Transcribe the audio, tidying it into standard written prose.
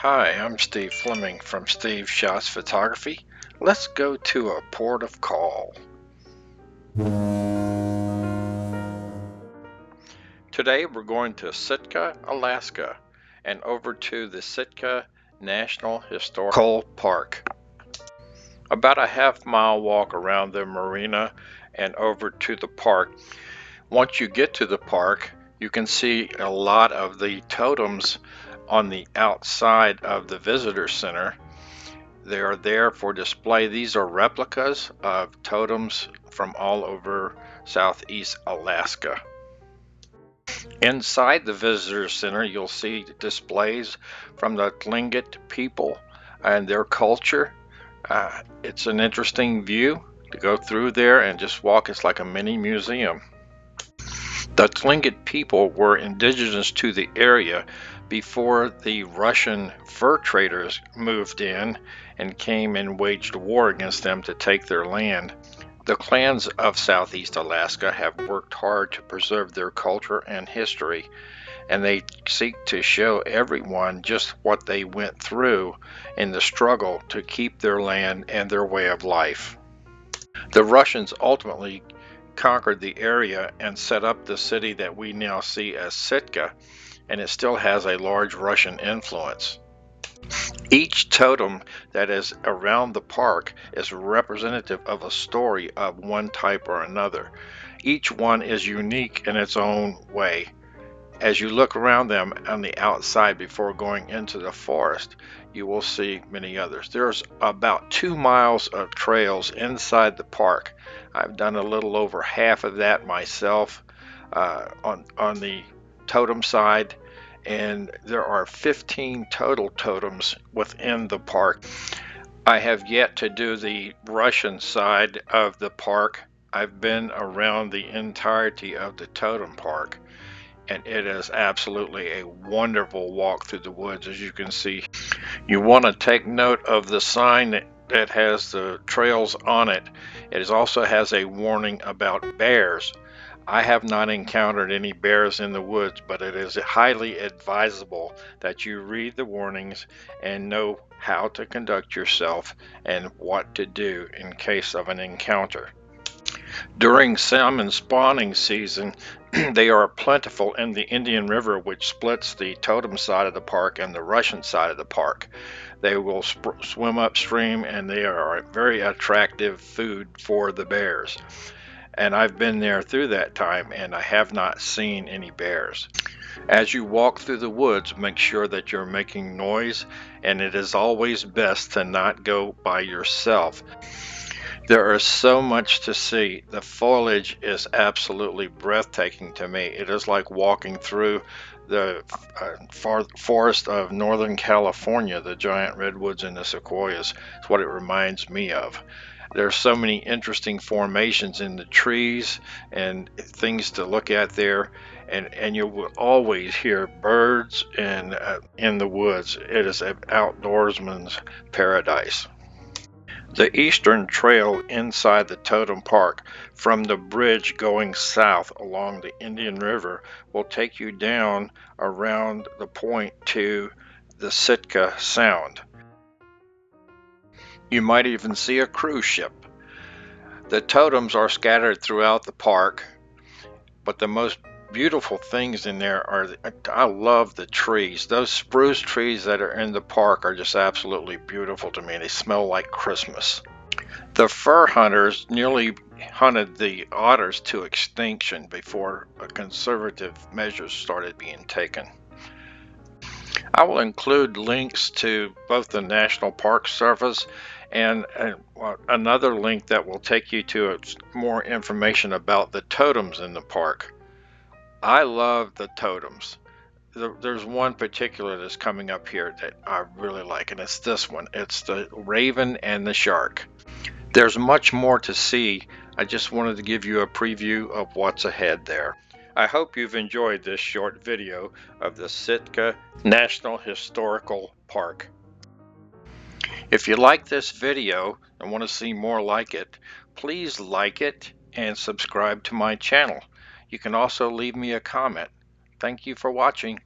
Hi, I'm Steve Fleming from Steve Shots Photography. Let's go to a port of call. Today we're going to Sitka, Alaska, and over to the Sitka National Historical Park. About a half-mile walk around the marina and over to the park. Once you get to the park, you can see a lot of the totems on the outside of the visitor center. They are there for display. These are replicas of totems from all over southeast Alaska. Inside the visitor center, you'll see displays from the Tlingit people and their culture. It's an interesting view to go through there and just walk. It's like a mini museum. The Tlingit people were indigenous to the area before the Russian fur traders moved in and came and waged war against them to take their land. The clans of Southeast Alaska have worked hard to preserve their culture and history, and they seek to show everyone just what they went through in the struggle to keep their land and their way of life. The Russians ultimately conquered the area and set up the city that we now see as Sitka, and it still has a large Russian influence. Each totem that is around the park is representative of a story of one type or another. Each one is unique in its own way. As you look around them on the outside before going into the forest, you will see many others. There's about 2 miles of trails inside the park. I've done a little over half of that myself on the totem side, and there are 15 total totems within the park. I have yet to do the Russian side of the park. I've been around the entirety of the totem park, and it is absolutely a wonderful walk through the woods. As you can see, you want to take note of the sign that has the trails on it. It also has a warning about bears. I have not encountered any bears in the woods, but it is highly advisable that you read the warnings and know how to conduct yourself and what to do in case of an encounter. During salmon spawning season, they are plentiful in the Indian River, which splits the totem side of the park and the Russian side of the park. They will swim upstream, and they are a very attractive food for the bears. And I've been there through that time, and I have not seen any bears. As you walk through the woods, make sure that you're making noise, and it is always best to not go by yourself. There is so much to see. The foliage is absolutely breathtaking to me. It is like walking through the forest of Northern California, the giant redwoods and the sequoias. It's what it reminds me of. There's so many interesting formations in the trees and things to look at there, and you will always hear birds in the woods. It is an outdoorsman's paradise. The eastern trail inside the Totem Park from the bridge going south along the Indian River will take you down around the point to the Sitka Sound. You might even see a cruise ship. The totems are scattered throughout the park, but the most beautiful things in there are, I love the trees. Those spruce trees that are in the park are just absolutely beautiful to me. They smell like Christmas. The fur hunters nearly hunted the otters to extinction before conservative measures started being taken. I will include links to both the National Park Service and another link that will take you to more information about the totems in the park. I love the totems. There's one particular that's coming up here that I really like, and it's this one. It's the raven and the shark. There's much more to see. I just wanted to give you a preview of what's ahead there. I hope you've enjoyed this short video of the Sitka National Historical Park. If you like this video and want to see more like it, please like it and subscribe to my channel. You can also leave me a comment. Thank you for watching.